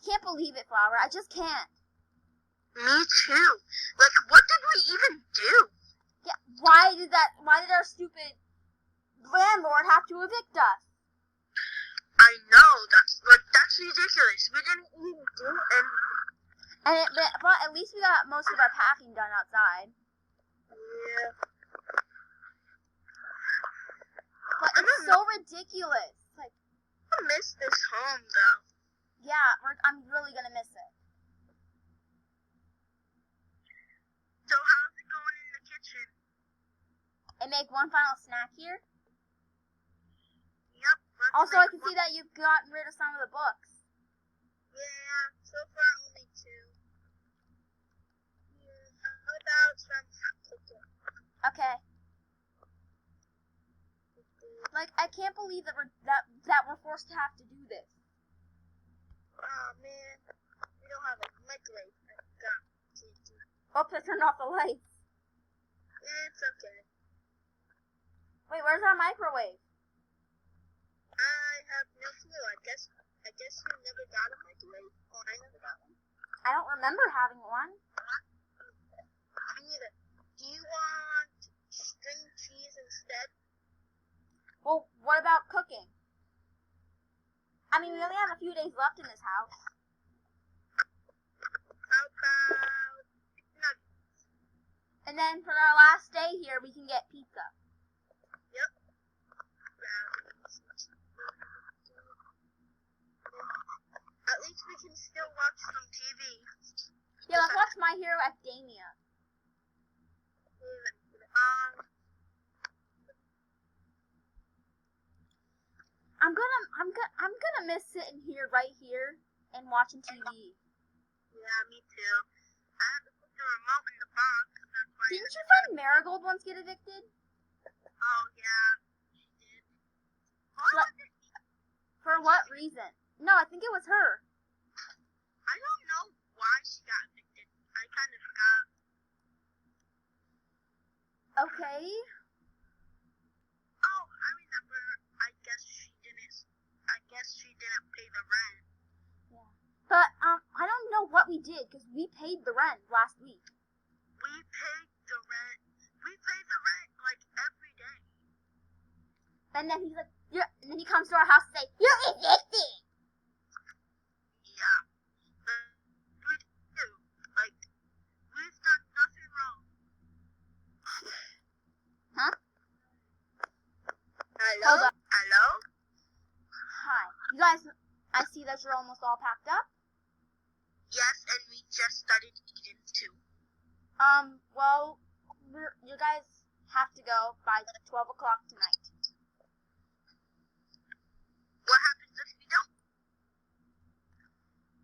can't believe it, Flower. I just can't. Me too. Like, what did we even do? Yeah, why did our stupid landlord have to evict us? I know, that's ridiculous. We didn't even do anything. But at least we got most of our packing done outside. Yeah. But it's so ridiculous. Like, I miss this home, though. Yeah, I'm really gonna miss it. So how's it going in the kitchen? And make one final snack here. Yep. Also, I can see that you've gotten rid of some of the books. Yeah, so far only 2. How about some cooking? Okay. Like, I can't believe that we're forced to have to do this. Oh man, we don't have a microwave. I forgot. Oops, I turned off the lights. It's okay. Wait, where's our microwave? I have no clue. I guess you never got a microwave. Oh, I never got one. I don't remember having one. Me neither. Do you want string cheese instead? Well, what about cooking? I mean, we only have a few days left in this house. How about nuggets? And then for our last day here, we can get pizza. Yep. At least we can still watch some TV. Yeah, let's watch My Hero Academia. I'm gonna miss sitting here right here and watching TV. Yeah, me too. I had to put the remote in the box. That's why. Didn't your friend Marigold once get evicted? Oh yeah, she did. For what reason? No, I think it was her. I don't know why she got evicted. I kind of forgot. Okay. Oh, I remember. I guess she didn't pay the rent. Yeah. But I don't know what we did because we paid the rent last week. We paid the rent. We pay the rent like every day. And then he's like, and then he comes to our house and say, "You're evicted." Yeah. We do. Like, we've done nothing wrong. Huh? Hello? Hold on. Hello? Hi. You guys, I see that you're almost all packed up. Yes, and we just started eating too. Well, you guys have to go by 12 o'clock tonight. What happens if we don't?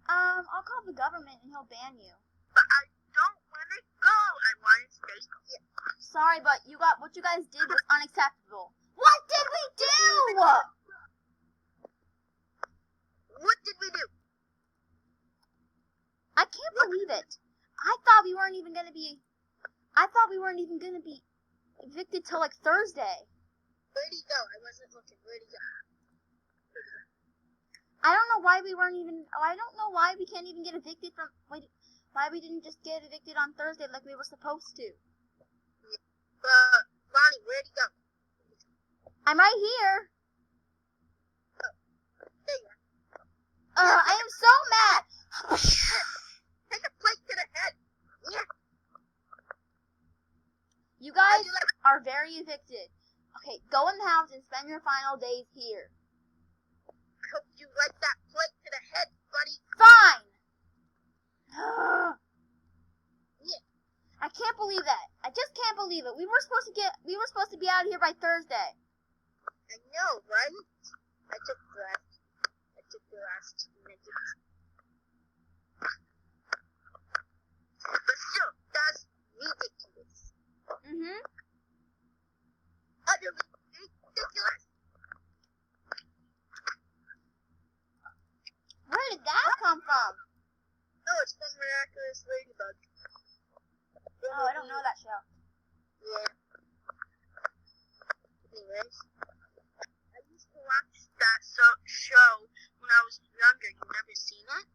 I'll call the government and he'll ban you. But I don't want to go. I want to stay here. Sorry, but what you guys did was unacceptable. What did we do? What did we do? I can't believe it. I thought we weren't even gonna be evicted till like Thursday. Where'd he go? I wasn't looking. Where'd he go? I don't know why we can't even get evicted why we didn't just get evicted on Thursday like we were supposed to. Lonnie, where'd he go? I'm right here. Oh, there you are. I am so mad. Take a plate to the head. Yeah. You guys are very evicted. Okay, go in the house and spend your final days here. I hope you like that plate to the head, buddy. Fine. Yeah. I can't believe that. I just can't believe it. We were supposed to be out of here by Thursday. I know, right? I took the last 2 minutes. But still, that's ridiculous. Mm-hmm. Utterly ridiculous. Where did that come from? No, it's from Miraculous Ladybug. Oh, I don't know that show. Yeah. Anyways, I used to watch that show when I was younger. You never seen it?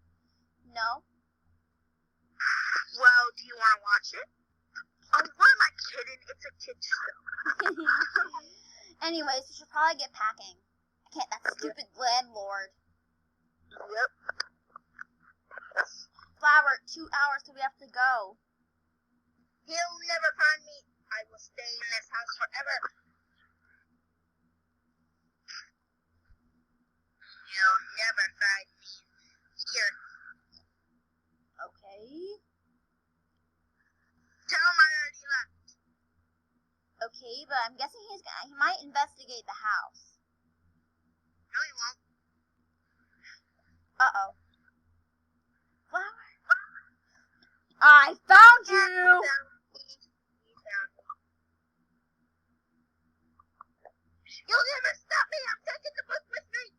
No. Well, do you want to watch it? Oh, what am I kidding? It's a kid's show. Anyways, we should probably get packing. I can't. That stupid landlord. Yep. Flower, 2 hours till we have to go. He'll never find me. I will stay in this house forever. You'll never find me here. Okay. Tell him I already left. Okay, but I'm guessing he might investigate the house. No, he won't. Uh-oh. Flower. I found you! He found me. You'll never stop me. I'm taking the book with me.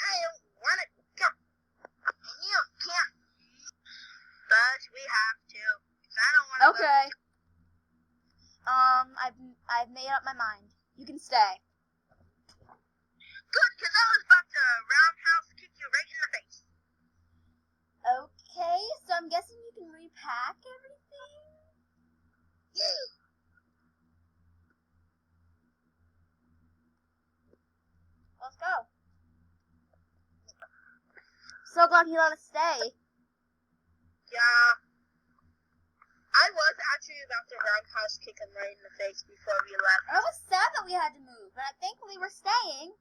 I don't want to go. And you can't. But we have to. Because I don't want to Okay. go. I've made up my mind. You can stay. Good, because I was about to roundhouse kick you right in the face. Okay, so I'm guessing you can repack everything? Yay. Let's go. So glad he let us stay. Yeah. I was actually about to roundhouse kick him right in the face before we left. I was sad that we had to move, but thankfully we're staying.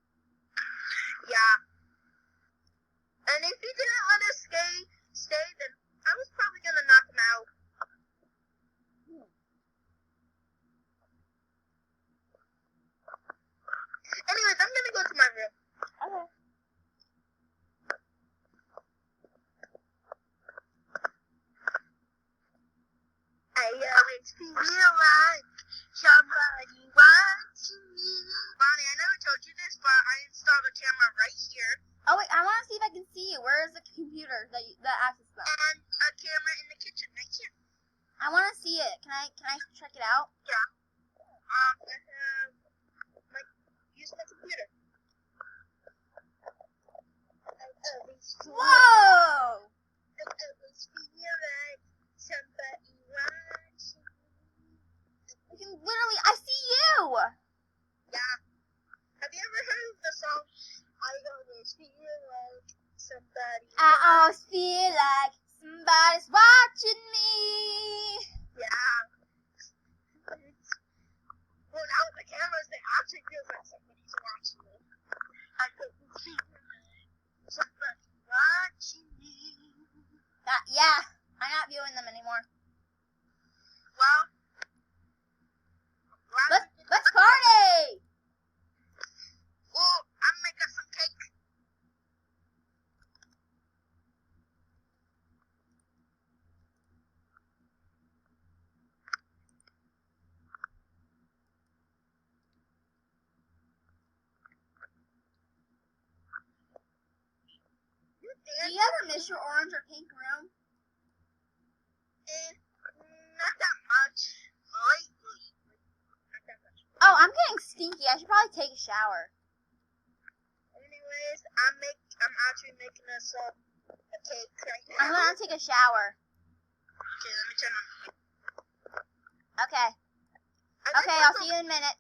Yeah. And if he didn't let us stay, then I was probably gonna knock him out. Anyways, I'm gonna go to my room. Okay. I always feel like somebody watching me. Lonnie, I never told you this, but I installed a camera right here. Oh wait, I want to see if I can see you. Where is the computer that access them? And a camera in the kitchen right here. I want to see it. Can I check it out? Yeah. Use my computer. I always feel Whoa! I always feel like somebody watching me. You can literally, I see you! Yeah. Have you ever heard of the song, I always feel like somebody I always feel like somebody's watching me. Yeah. Well, now with the cameras, it actually feels like somebody's watching me. I always feel like somebody watching me. Yeah, I'm not viewing them anymore. Well, Let's party! Ooh, I'm making some cake. Do you ever miss your orange or pink room? Not that much. Lately. Not that much. Oh, I'm getting stinky. I should probably take a shower. Anyways, I'm actually making us a cake right now. I'm gonna take a shower. Okay, let me turn on. Okay. Okay, I'll see you in a minute.